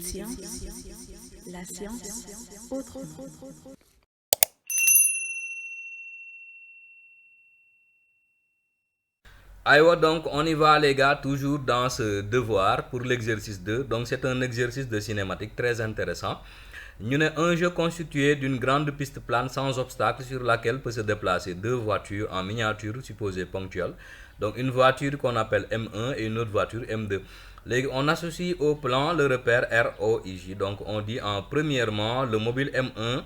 Science, la science autrement. Aïwa, donc on y va les gars, toujours dans ce devoir pour l'exercice 2. Donc c'est un exercice de cinématique très intéressant. Nous avons un jeu constitué d'une grande piste plane sans obstacle sur laquelle peut se déplacer deux voitures en miniature supposées ponctuelles. Donc une voiture qu'on appelle M1 et une autre voiture M2. On associe au plan le repère ROIJ. Donc on dit en premièrement le mobile M1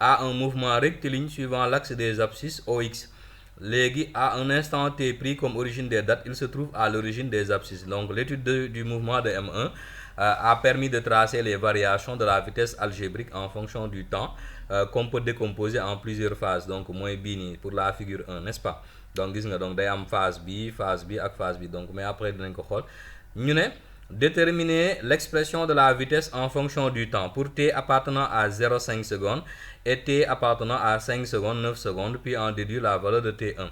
a un mouvement rectiligne suivant l'axe des abscisses OX. Légui, à un instant T pris comme origine des dates, il se trouve à l'origine des abscisses. Donc l'étude du mouvement de M1 a permis de tracer les variations de la vitesse algébrique en fonction du temps qu'on peut décomposer en plusieurs phases. Donc moi bini pour la figure 1, n'est-ce pas? Donc gis nga donc day am phase B ak phase B. Donc mais après dinañ ko xol. Ñu né déterminer l'expression de la vitesse en fonction du temps pour t appartenant à 0,5 secondes et t appartenant à 5 secondes, 9 secondes, puis en déduire la valeur de t1.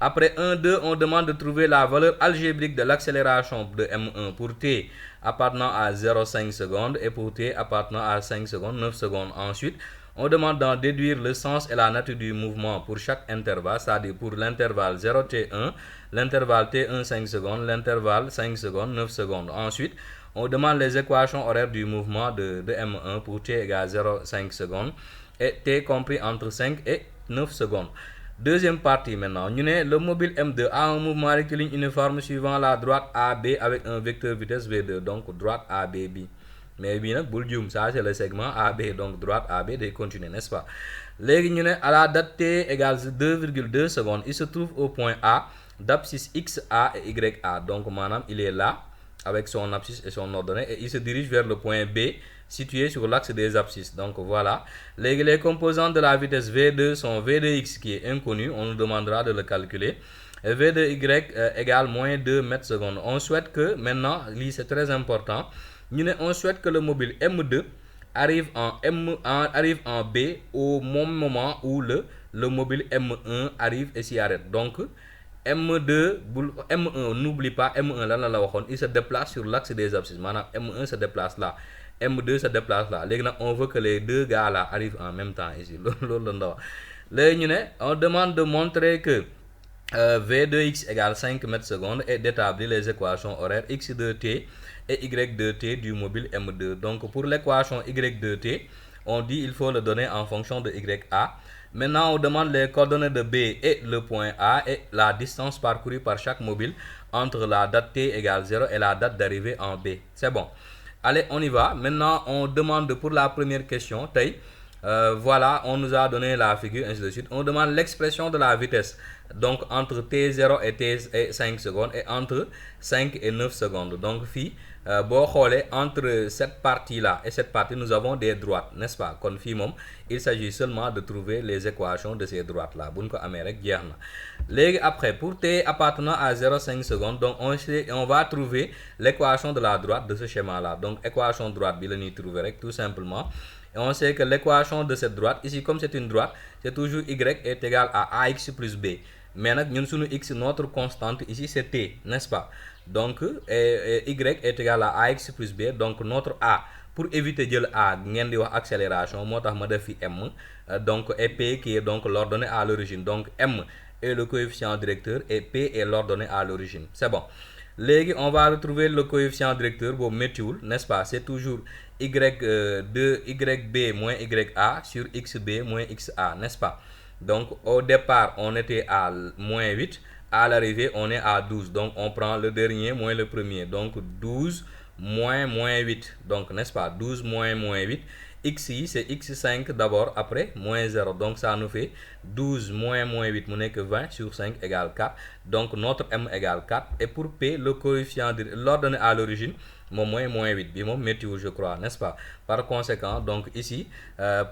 Après 1, 2, on demande de trouver la valeur algébrique de l'accélération de M1 pour t appartenant à 0,5 secondes et pour t appartenant à 5 secondes, 9 secondes. Ensuite, on demande d'en déduire le sens et la nature du mouvement pour chaque intervalle, c'est-à-dire pour l'intervalle 0t1, l'intervalle t1 5 secondes, l'intervalle 5 secondes, 9 secondes. Ensuite, on demande les équations horaires du mouvement de M1 pour t égale 0,5 secondes et t compris entre 5 et 9 secondes. Deuxième partie maintenant, le mobile M2 a un mouvement rectiligne uniforme suivant la droite AB avec un vecteur vitesse V2, donc droite ABB. Mais bien, ça c'est le segment AB, donc droite AB de continuer, n'est-ce pas? À la date T égale 2,2 secondes, il se trouve au point A d'abscisse XA et YA. Donc madame, il est là avec son abscisse et son ordonnée et il se dirige vers le point B situé sur l'axe des abscisses. Donc voilà, les composantes de la vitesse V2 sont V2X qui est inconnu, on nous demandera de le calculer. Et V2Y égale moins 2 mètres secondes. On souhaite que, maintenant, c'est très important, on souhaite que le mobile M2 arrive en B au même moment où le mobile M1 arrive et s'y arrête. Donc, M1, n'oublie pas, M1 là, il se déplace sur l'axe des abscisses. Maintenant, M1 se déplace là. M2 se déplace là. On veut que les deux gars là arrivent en même temps ici. On demande de montrer que V2x égale 5 mètres secondes et d'établir les équations horaires x de t et y de t du mobile M2. Donc pour l'équation y de t, on dit il faut le donner en fonction de ya. Maintenant, on demande les coordonnées de B et le point A et la distance parcourue par chaque mobile entre la date T égale 0 et la date d'arrivée en B. C'est bon. Allez, on y va. Maintenant, on demande pour la première question. Voilà, on nous a donné la figure, ainsi de suite. On demande l'expression de la vitesse. Donc, entre T0 et T 5 secondes et entre 5 et 9 secondes. Donc, entre cette partie-là et cette partie, nous avons des droites, n'est-ce pas? Il s'agit seulement de trouver les équations de ces droites-là. Après, pour T appartenant à 0,5 secondes, donc on va trouver l'équation de la droite de ce schéma-là. Donc, équation droite, tout simplement. Et on sait que l'équation de cette droite, ici, comme c'est une droite, c'est toujours y est égal à ax plus b. Mais x, notre constante ici, c'est t, n'est-ce pas? Donc, y est égal à ax plus b. Donc, notre a, pour éviter de a, ngeen di wax accélération, m. Donc, et p qui est donc l'ordonnée à l'origine. Donc, m est le coefficient directeur et p est l'ordonnée à l'origine. C'est bon. On va retrouver le coefficient directeur, n'est-ce pas? C'est toujours yb moins ya sur xb moins xa, n'est-ce pas? Donc, au départ, on était à moins 8. À l'arrivée, on est à 12. Donc, on prend le dernier moins le premier. Donc, 12 moins 8. Donc, n'est-ce pas? 12 moins 8. Xi, c'est x5 d'abord, après moins 0. Donc, ça nous fait 12 moins 8, mon que 20 sur 5 égale 4. Donc, notre m égale 4. Et pour P, le coefficient, l'ordonnée à l'origine, moins 8, je crois, n'est-ce pas? Par conséquent, donc ici,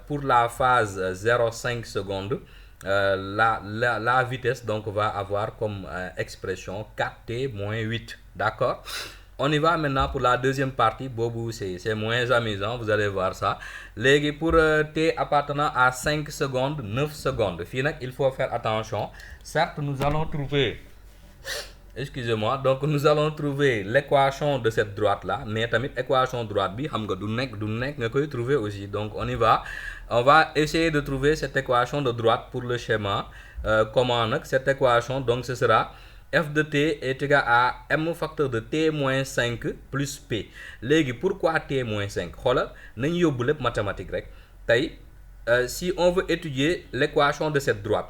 pour la phase 0,5 secondes, la vitesse donc va avoir comme expression 4t moins 8. D'accord? On y va maintenant pour la deuxième partie. Bobo, c'est moins amusant, vous allez voir ça. Pour t appartenant à 5 secondes, 9 secondes. Il faut faire attention. Certes, nous allons trouver excusez-moi, donc nous allons trouver l'équation de cette droite là, mais tamit équation droite bi xam nga du nekk nga koy trouver aussi. Donc on va essayer de trouver cette équation de droite pour le schéma. Comment nag cette équation, donc ce sera f de t est égal à m facteur de t moins 5 plus p. Léegi pourquoi t moins 5? Xoolal nañu yóbbu lépp mathématique rek. Tey si on veut étudier l'équation de cette droite,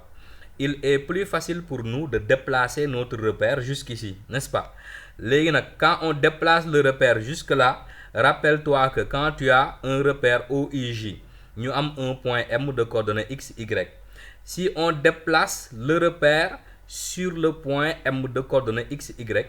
il est plus facile pour nous de déplacer notre repère jusqu'ici, n'est-ce pas? Léegi nag quand on déplace le repère jusque là, rappelle-toi que quand tu as un repère OIJ, ñu am un point M de coordonnées x, y. Si on déplace le repère sur le point M de coordonnées x, y,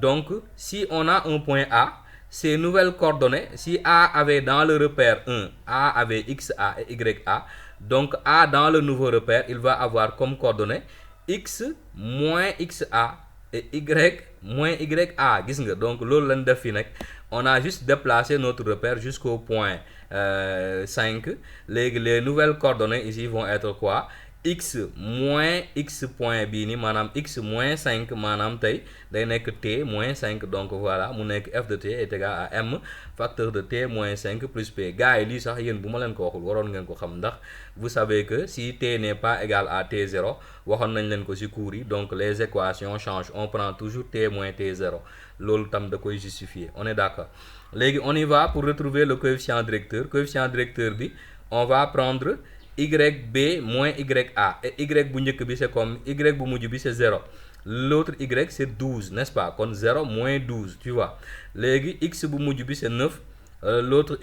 donc si on a un point A, ces nouvelles coordonnées, si A avait dans le repère 1, A avait XA et YA, donc A dans le nouveau repère, il va avoir comme coordonnées X moins XA et Y moins YA. Gis nga, donc loolu lañ def fi nag. On a juste déplacé notre repère jusqu'au point 5. Les nouvelles coordonnées ici vont être quoi? X moins x point bii ni maanaam x moins 5 maanaam tey day nekk t moins 5. Donc voilà, mu nekk f de t est égal à m facteur de t moins 5 plus p. Gars yi lii sax yéen bu ma leen ko waxul waroon ngeen ko xam, ndax vous savez que si t n'est pas égal à t0, waxoon nañ leen ko ci cours yi, donc les équations changent, on prend toujours t moins t0. Loolu tam da koy justifier, on est d'accord. Léegi on y va pour retrouver le coefficient directeur bi, on va prendre YB moins YA. Et Y bu njëkk bi c'est comme Y bu mujj bi c'est 0. L'autre Y c'est 12, n'est-ce pas? Kon 0 moins 12, tu vois. Léegi X bu mujj bi c'est 9. L'autre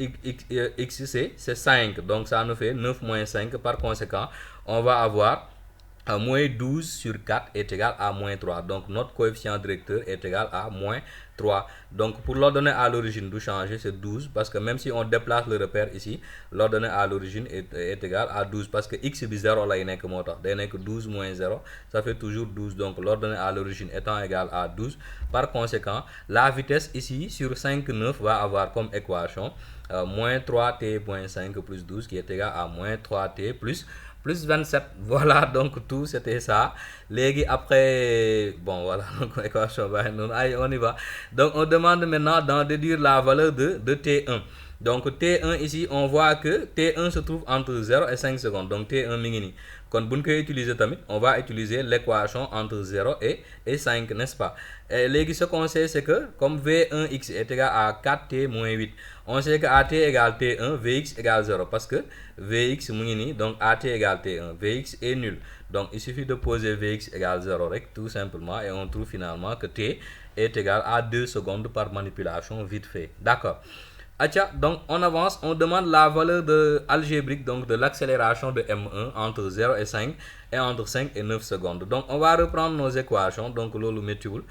X c'est 5. Donc ça nous fait 9 moins 5. Par conséquent, on va avoir moins 12 sur 4 est égal à moins 3. Donc notre coefficient directeur est égal à moins 3. Donc pour l'ordonnée à l'origine du changer, c'est 12, parce que même si on déplace le repère ici, l'ordonnée à l'origine est égal à 12, parce que x bi 0 lay nekk moo tax day nekk 12 moins 0, ça fait toujours 12. Donc l'ordonnée à l'origine étant égal à 12, par conséquent la vitesse ici sur 5 9 va avoir comme équation moins 3t moins 5 plus 12 qui est égal à moins 3t plus 27. Voilà, donc tout c'était ça. Léegi après, bon voilà, donc équation baa ngi noonu. Allez, on y va. Donc on demande maintenant d'en déduire la valeur de T1. Donc T1 ici, on voit que T1 se trouve entre 0 et 5 secondes. Donc T1 mi ngi nii. Kon bu ñu koy utiliser tamit, on va utiliser l'équation entre 0 et 5, n'est-ce pas? Et léegi ce qu'on sait, c'est que comme V1x est égal à 4t moins 8, on sait que AT égale T1, Vx égale 0, parce que Vx mu ngi nii, donc AT égale T1, Vx est nul. Donc il suffit de poser Vx égale 0 rek, tout simplement, et on trouve finalement que T est égal à 2 secondes par manipulation vite fait. D'accord. Atia, donc on avance, on demande la valeur algébrique donc de l'accélération de M1 entre 0 et 5 et entre 5 et 9 secondes. Donc on va reprendre nos équations, donc loolu méttiwul.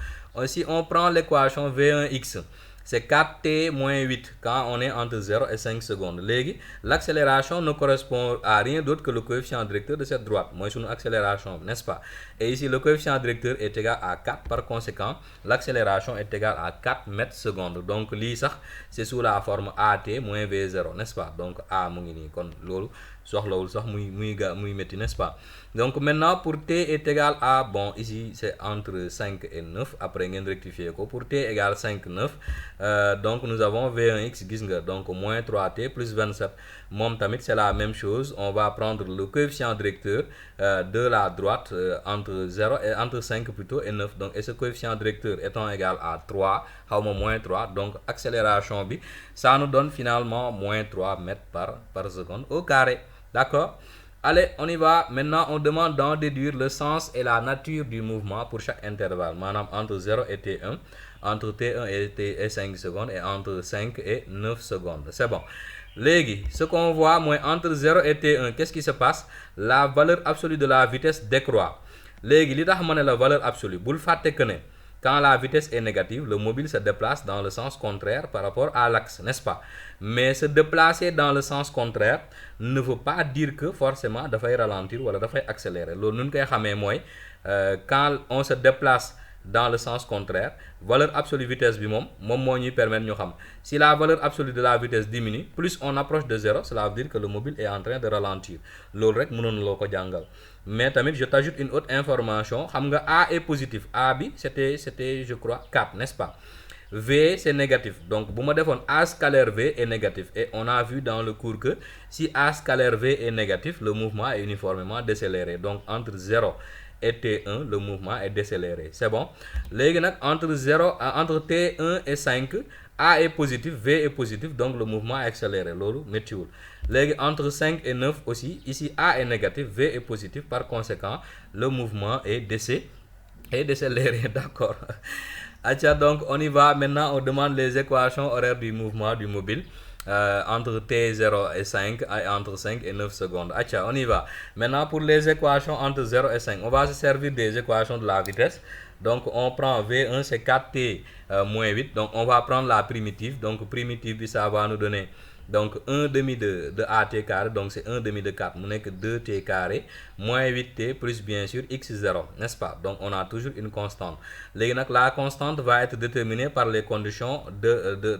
Si on prend l'équation V1x, c'est 4t moins 8 quand on est entre 0 et 5 secondes. Léegi l'accélération ne correspond à rien d'autre que le coefficient directeur de cette droite, mooy sunu accélération, n'est-ce pas? Et ici le coefficient directeur est égal à 4, par conséquent l'accélération est égale à 4 mètres secondes. Donc lii sax c'est sous la forme at moins v0, n'est-ce pas? Donc a mu ngi nii, kon loolu soxlawul sax muy métti, n'est-ce pas? Donc maintenant pour t est égal à, bon ici c'est entre 5 et 9, après ngeen rectifier ko. Pour t égale 5 9, donc nous avons V1x, gis nga, donc moins 3t plus 27. Moom tamit c'est la même chose, on va prendre le coefficient directeur de la droite entre 0 et entre 5 plutôt et 9. Donc et ce coefficient directeur étant égal à 3, xawma moins 3, donc accélération bi ça nous donne finalement moins 3 mètres par seconde au carré. D'accord? Allez, on y va. Maintenant, on demande d'en déduire le sens et la nature du mouvement pour chaque intervalle. Maanaam entre 0 et T1, entre T1 et 5 secondes et entre 5 et 9 secondes. C'est bon. Léegi, ce qu'on voit, mooy entre 0 et T1, qu'est-ce qui se passe? La valeur absolue de la vitesse décroît. Léegi, li tax ma ne la valeur absolue, bul fàtte que ne quand la vitesse est négative, le mobile se déplace dans le sens contraire par rapport à l'axe, n'est-ce pas? Mais se déplacer dans le sens contraire ne veut pas dire que forcément dafay ralentir wala dafay accélérer. Loolu nu ñu koy xamee mooy quand on se déplace dans le sens contraire, valeur absolue vitesse bi moom moo ñuy permettre ñu xam si la valeur absolue de la vitesse diminue, plus on approche de 0, cela veut dire que le mobile est en train de ralentir. Loolu rek mënoon loo ko jàngal. Mais tamit je t'ajoute une autre information, xam nga A est positif, A bi c'était je crois 4, n'est-ce pas? V c'est négatif, donc bu ma defoon A scalaire V est négatif, et on a vu dans le cours que si A scalaire V est négatif, le mouvement est uniformément décéléré. Donc entre 0 et T1, le mouvement est décéléré. C'est bon? Léegi nag entre T1 et 5, A est positif, V est positif, donc le mouvement est accéléré. Loolu méttiwul. Léegi entre 5 et 9 aussi, ici A est négatif, V est positif, par conséquent le mouvement est décéléré. D'accord. Acha, donc on y va. Maintenant on demande les équations horaires du mouvement du mobile entre T0 et 5 et entre 5 et 9 secondes. Acha, on y va. Maintenant pour les équations entre 0 et 5, on va se servir des équations de la vitesse. Donc on prend V1 c'est 4T moins 8, donc on va prendre la primitive. Donc primitive ça va nous donner donc 1 demi de AT carré, donc c'est 1 demi de 4 mu nekk 2T carré moins 8T plus bien sûr x0, n'est-ce pas? Donc on a toujours une constante. Léegi nag la constante va être déterminée par les conditions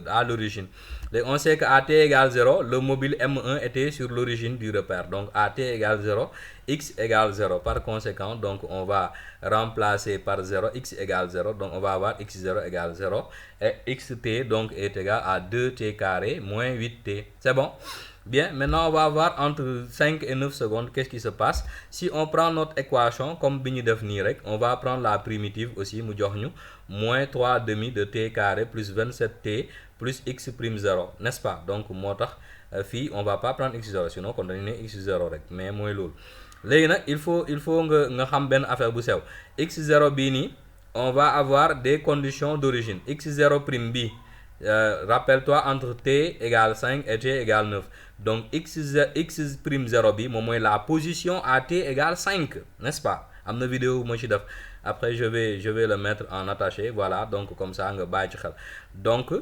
à l'origine. Léegi on sait que à t égale 0, le mobile M1 était sur l'origine du repère. Donc à t égale 0, x égale 0. Par conséquent, donc on va remplacer par 0, x égale 0. Donc on va avoir x0 égale 0. Et xt donc est égal à 2t carré moins 8t. C'est bon? Bien, maintenant on va voir entre 5 et 9 secondes qu'est-ce qui se passe. Si on prend notre équation comme bi ñu def nii rek, on va prendre la primitive aussi mu jox ñu moins 3 demi de t carré plus 27t plus x prime 0, n'est-ce pas? Donc moo tax fii on va pas prendre x0, sinon kon dañu ne x0 rek, mais mooy loolu. Léegi nag il faut nga xam benn affaire bu sew. x0 bii nii on va avoir des conditions d'origine. x0 prime bi rappelle-toi entre t égale 5 et t égale 9. Donc x prime 0 bi moom mooy la position à t égale 5, n'est-ce pas? Am na vidéo bu ma ci def. Après je vais le mettre en attaché, voilà, donc comme ça nga bàyyi ci xel. Donc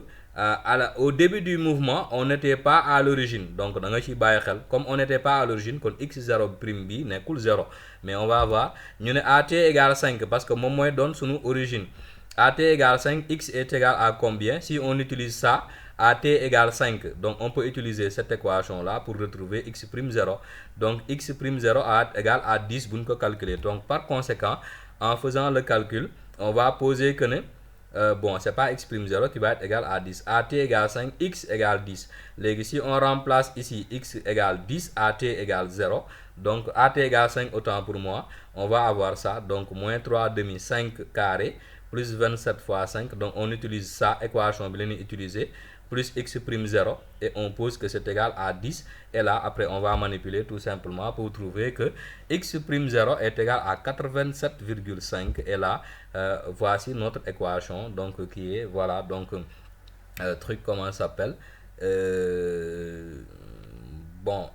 au début du mouvement on n'était pas à l'origine, donc da nga ci bàyyi xel. Comme on n'était pas à l'origine, kon x0 prime bi nekkul 0, mais on va voir ñu ne à t égale 5 parce que moom mooy doon sunu origine. À t égale 5, x est égal à combien? Si on utilise ça, à t égale 5, donc on peut utiliser cette équation là pour retrouver x prime 0. Donc x prime 0 égale à 10 bu ñu ko calculer. Donc par conséquent, en faisant le calcul, on va poser que bon, c'est pas x prime 0 qui va être égal à 10. À t égale 5, x égale 10. Léegi si on remplace ici x égale 10, à t égale 0. Donc à t égale 5, autant pour moi, on va avoir ça. Donc moins 3 demi 5 carré plus 27 fois 5. Donc on utilise ça, équation bi la ñuy utiliser, plus x prime 0, et on pose que c'est égal à 10. Et là, après, on va manipuler tout simplement pour trouver que x prime 0 est égal à 87,5. Et là, voici notre équation, donc qui est, voilà, donc, truc, comment ça s'appelle? Bon,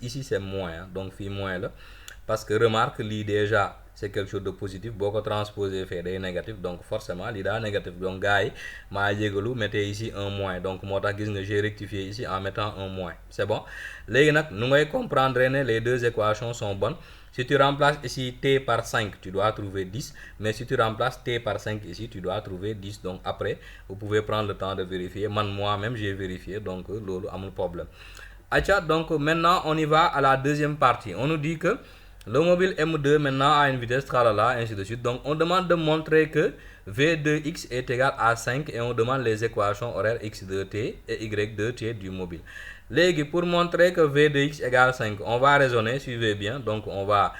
ici c'est moins, hein, donc fi moins là, parce que remarque, lii déjà, c'est quelque chose de positif. Beaucoup transposé fait des négatifs, donc forcément il est négatif. Donc gars yi maa jégalu, mettez ici un moins. Donc moo tax gis nga j'ai rectifié ici en mettant un moins. C'est bon? Léegi nag nu ngay comprendre ne les deux équations sont bonnes. Si tu remplaces ici t par 5, tu dois trouver 10. Mais si tu remplaces t par 5 ici, tu dois trouver 10. Donc après, vous pouvez prendre le temps de vérifier. Moi-même, j'ai vérifié, donc loolu amul problème. Acha, donc maintenant on y va à la deuxième partie. On nous dit que le mobile M2 maintenant a une vitesse tralala, ainsi de suite. Donc on demande de montrer que V2x est égal à 5 et on demande les équations horaires x de t et y de t du mobile. Léegi pour montrer que V2x égale 5, on va raisonner, suivez bien. Donc on va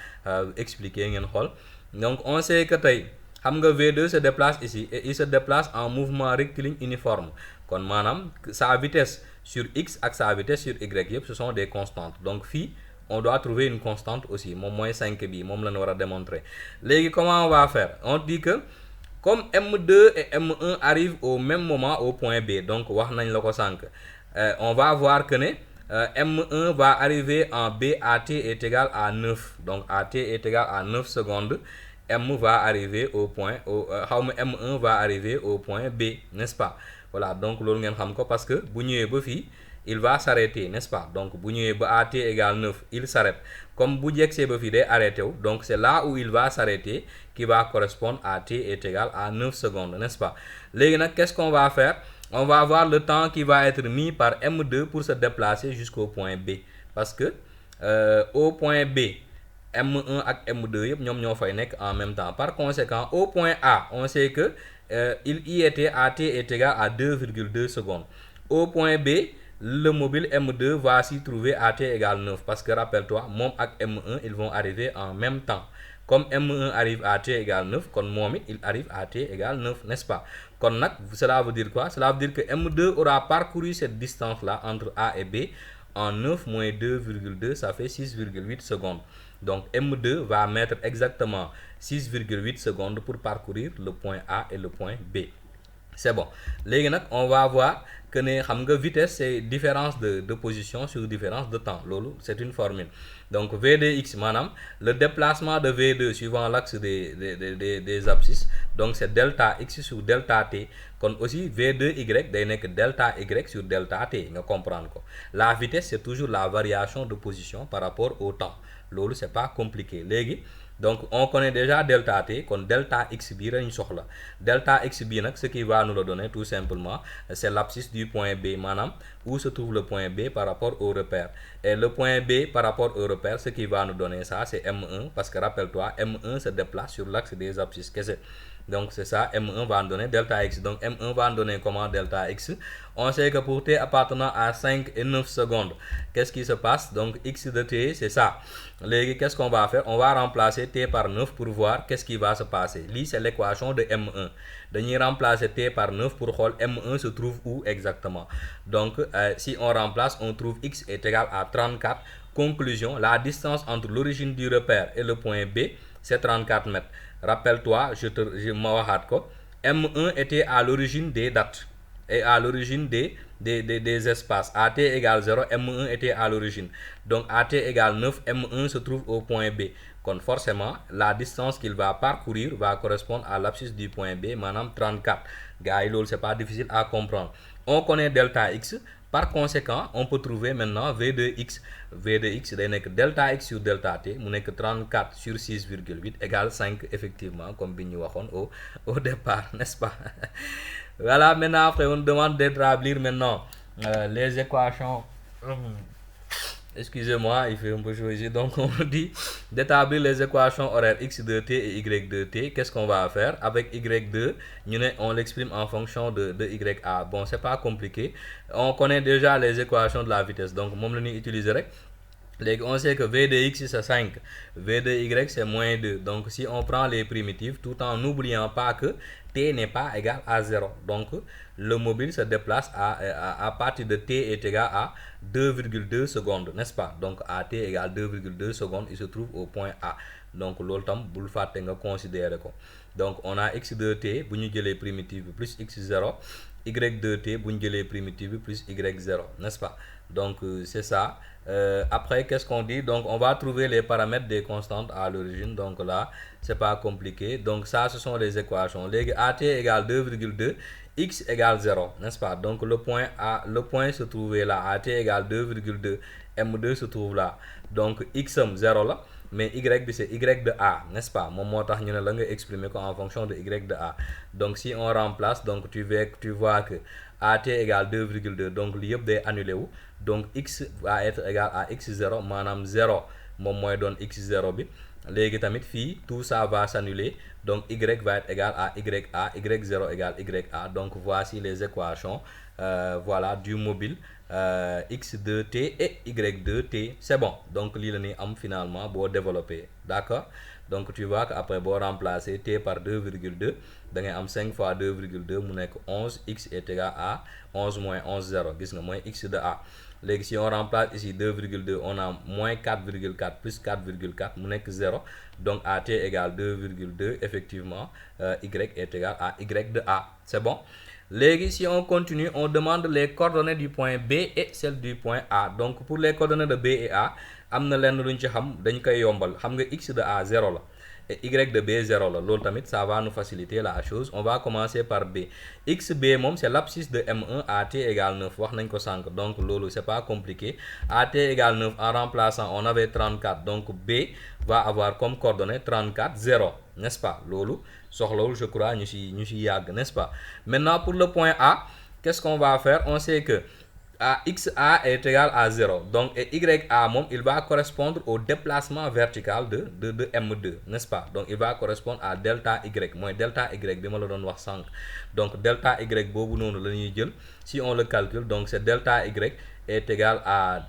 expliquer ngeen xool. Donc on sait que tey xam nga V2 se déplace ici et il se déplace en mouvement rectiligne uniforme. Kon maanaam sa vitesse sur x ak sa vitesse sur y yëpp ce sont des constantes. Donc fii on doit trouver une constante aussi, moom mooy 5 bi, moom la ñu war a démontrer. Léegi comment on va faire? On dit que comme M2 et M1 arrivent au même moment au point B, donc wax nañ la ko sànq, on va voir que M1 va arriver en B, AT est égal à 9. Donc AT est égal à 9 secondes. M va arriver au point, M1 va arriver au point B, n'est-ce pas? Voilà, donc loolu ngeen xam ko parce que bu ñëwee ba fii il va s'arrêter, n'est-ce pas? Donc bu ñëwee ba AT égale 9 il s'arrête. Comme bu jegsee ba fii day arrêté wu, donc c'est là où il va s'arrêter qui va correspondre à t est égal à 9 secondes, n'est-ce pas? Léegi nag qu'est-ce qu'on va faire? On va avoir le temps qui va être mis par M2 pour se déplacer jusqu'au point B, parce que au point B M1 ak M2 yëpp ñoom ñoo fay nekk en même temps. Par conséquent au point A on sait que il y était à t est égal à 2,2 secondes. Au point B le mobile M2 va s'y trouver à t égale 9, parce que rappelle-toi moom ak M1 ils vont arriver en même temps. Comme M1 arrive à t égale 9, kon moom it il arrive à t égale 9, n'est-ce pas? Kon nag cela veut dire quoi? Cela veut dire que M2 aura parcouru cette distance-là entre A et B en 9 moins 2,2, ça fait 6,8 secondes. Donc M2 va mettre exactement 6,8 secondes pour parcourir le point A et le point B. C'est bon. Léegi nag on va voir que ne xam nga vitesse c'est différence de position sur différence de temps. Loolu c'est une formule. Donc V2x maanaam le déplacement de V2 suivant l'axe des abscisses, donc c'est delta x sur delta t. Kon aussi V2y day nekk delta y sur delta t, nga comprendre ko. La vitesse c'est toujours la variation de position par rapport au temps. Loolu c'est pas compliqué. Léegi donc on connaît déjà delta t, kon delta x bi lañ soxla. Delta x bi nag ce qui va nous le donner tout simplement c'est l'abscisse du point B, maanaam où se trouve le point B par rapport au repère. Et le point B par rapport au repère, ce qui va nous donner ça c'est M1, parce que rappelle-toi M1 se déplace sur l'axe des abscisses kese. Donc c'est ça, M1 va nous donner delta x. Donc M1 va nous donner comment delta x? On sait que pour t appartenant à 5 et 9 secondes, qu'est-ce qui se passe? Donc x de t c'est ça. Léegi qu'est-ce qu'on va faire? On va remplacer t par 9 pour voir qu'est-ce qui va se passer. Lii c'est l'équation de M1. Dañuy remplacer t par 9 pour xool M1 se trouve où exactement. Donc si on remplace, on trouve x est égal à 34. Conclusion, la distance entre l'origine du repère et le point B c'est 34 mètres. Rappelle-toi, ma waxaat ko, M1 était à l'origine des dates et à l'origine des espaces. À t égale 0, M1 était à l'origine. Donc à t égale 9, M1 se trouve au point B. Donc forcément, la distance qu'il va parcourir va correspondre à l'abscisse du point B, maanaam 34. Gars yi loolu c'est pas difficile à comprendre. On connaît delta x. Par conséquent, on peut trouver maintenant V2x. V2x day nekk delta x sur delta t mu nekk 34 sur 6,8 égale 5 effectivement, comme bi ñu waxoon au départ, n'est-ce pas? Voilà, maintenant après on demande d'établir maintenant les équations. Excusez-moi, il fait un peu chaud ici. Donc on dit d'établir les équations horaires x de t et y de t. Qu'est-ce qu'on va faire? Avec y2, on l'exprime en fonction de ya. Bon, c'est pas compliqué. On connaît déjà les équations de la vitesse. Donc moom la ñuy utiliser rek. Léegi on sait que v de x c'est 5, v de y c'est moins 2. Donc si on prend les primitives tout en n'oubliant pas que t n'est pas égal à 0. Donc le mobile se déplace à partir de t est égal à 2,2 secondes, n'est-ce pas? Donc à t égale 2,2 secondes, il se trouve au point A. Donc loolu tam bul fàtte nga considérer ko. Donc on a x de t bu ñu jëlee primitive bi plus x0, y de t bu ñu jëlee primitive bi plus y0, n'est-ce pas? Donc c'est ça. Après qu'est-ce qu'on dit? Donc on va trouver les paramètres des constantes à l'origine. Donc là c'est pas compliqué. Donc ça ce sont les équations. Léegi at égale 2,2, x égale 0, n'est-ce pas? Donc le point se trouvait là, at égale 2,2, m2 se trouve là. Donc x am 0 là, mais y bi c'est y de a, n'est-ce pas? Moom moo tax ñu ne la nga exprimer ko en fonction de y de a. Donc si on remplace, donc tu vois que at égale 2,2, donc li yëpp day annulé wu. Donc x va être égal à x0, maanaam 0 moom mooy doon x0 bi. Léegi tamit fii tout ça va s'annuler, donc y va être égal à ya, y0 égale ya. Donc voici les équations voilà du mobile x de t et y de t. C'est bon. Donc lii la ñuy am finalement boo développer, d'accord? Donc tu vois que après boo remplacer t par 2,2 da ngay am 5 fois 2,2 mu nekk 11, x est égal à 11 moins 11, 0, gis nga mooy x de a. Léegi si on remplace ici 2,2, on a moins 4,4 plus 4,4 mu nekk 0. Donc at égale 2,2, effectivement y est égal à y de a. C'est bon? Léegi si on continue, on demande les coordonnées du point B et celles du point A. Donc pour les coordonnées de B et A am na lenn luñ ci xam dañ koy yombal. Xam nga x de A 0 la. et y de B 0 la loolu tamit ça va nous faciliter la chose. On va commencer par B. XB moom c'est l'abscisse de M1 à t égale 9 wax nañ ko sànq, donc loolu c'est pas compliqué. À t égale 9 en remplaçant on avait 34, donc B va avoir comme coordonnée 34 0, n'est-ce pas? Loolu soxlawul je crois ñu ci yàgg, n'est-ce pas? Maintenant pour le point A, qu'est-ce qu'on va faire? On sait que XA est égal à 0, donc et YA moom il va correspondre au déplacement vertical de M2, n'est-ce pas? Donc il va correspondre à delta Y, mooy delta Y bi ma la doon wax sànq. Donc delta Y boobu noonu la ñuy jël, si on le calcule, donc c'est delta Y est égal à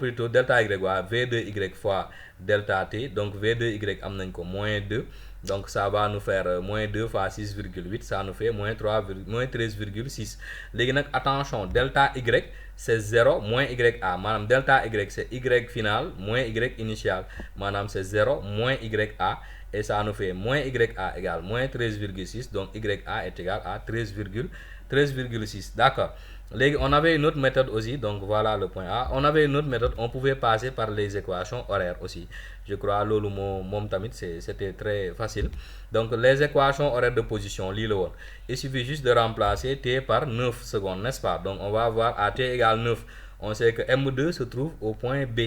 plutôt delta Y waa V2Y fois delta T, donc V2Y am nañ ko moins 2, donc ça va nous faire moins 2 fois 6,8, ça nous fait moins 13,6. Léegi nag attention, delta Y c'est 0 moins YA, maanaam delta Y c'est Y final moins Y initial, maanaam c'est 0 moins YA, et ça nous fait moins YA égale moins 13,6, donc YA est égal à 13,6, d'accord. Léegi on avait une autre méthode aussi, donc voilà le point A. On avait une autre méthode, on pouvait passer par les équations horaires aussi. Je crois loolu moom tamit c'était très facile. Donc les équations horaires de position lii la woon. Il suffit juste de remplacer t par 9 secondes, n'est-ce pas? Donc on va avoir à t égale 9. On sait que M2 se trouve au point B.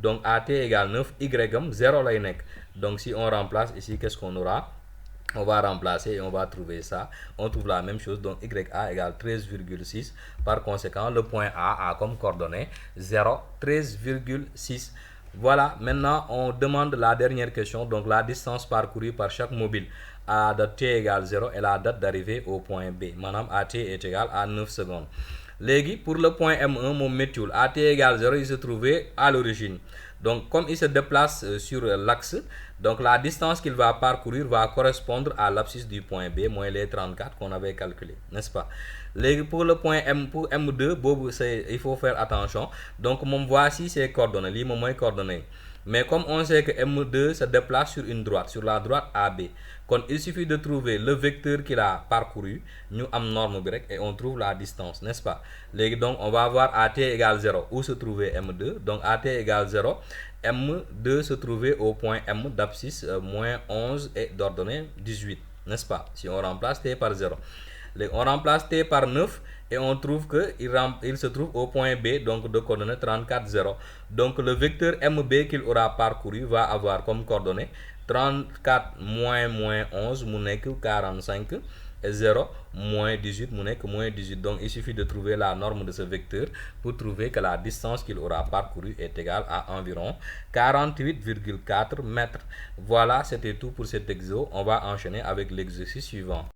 Donc à t égale 9, Y am 0 lay nekk. Donc si on remplace ici, qu'est-ce qu'on aura? On va remplacer et on va trouver ça. On trouve la même chose, donc YA égale 13,6. Par conséquent, le point A a comme coordonnée 0, 13,6. Voilà, maintenant on demande la dernière question, donc la distance parcourue par chaque mobile à date t égale 0 et la date d'arrivée au point B. Madame AT est égal à 9 secondes. Léegi pour le point M1 moom méttiwul, AT égale 0, il se trouvait à l'origine. Donc comme il se déplace sur l'axe, donc la distance qu'il va parcourir va correspondre à l'abscisse du point B, moins les 34 qu'on avait calculé, n'est-ce pas? Léegi pour le point M, pour M2 boobu il faut faire attention. Donc moom voici ses coordonnées, lii moom mooy coordonnées. Mais comme on sait que M2 se déplace sur une droite, sur la droite AB, kon il suffit de trouver le vecteur qu'il a parcouru, ñu am norme bi rek, et on trouve la distance, n'est-ce pas? Léegi donc on va voir AT égale 0, où se trouvait M2? Donc AT égale 0, M2 se trouvait au point M d'abscisse moins 11 et d'ordonnée 18, n'est-ce pas? Si on remplace T par 0. Léegi on remplace T par 9 et on trouve que il se trouve au point B, donc de coordonnées 34 0. Donc le vecteur MB qu'il aura parcouru va avoir comme coordonnée 34 moins 11 mu nekk 45 et 0 moins 18 mu nekk moins 18. Donc il suffit de trouver la norme de ce vecteur pour trouver que la distance qu'il aura parcouru est égale à environ 48,4 mètres. Voilà, c'était tout pour cet exo. On va enchaîner avec l'exercice suivant.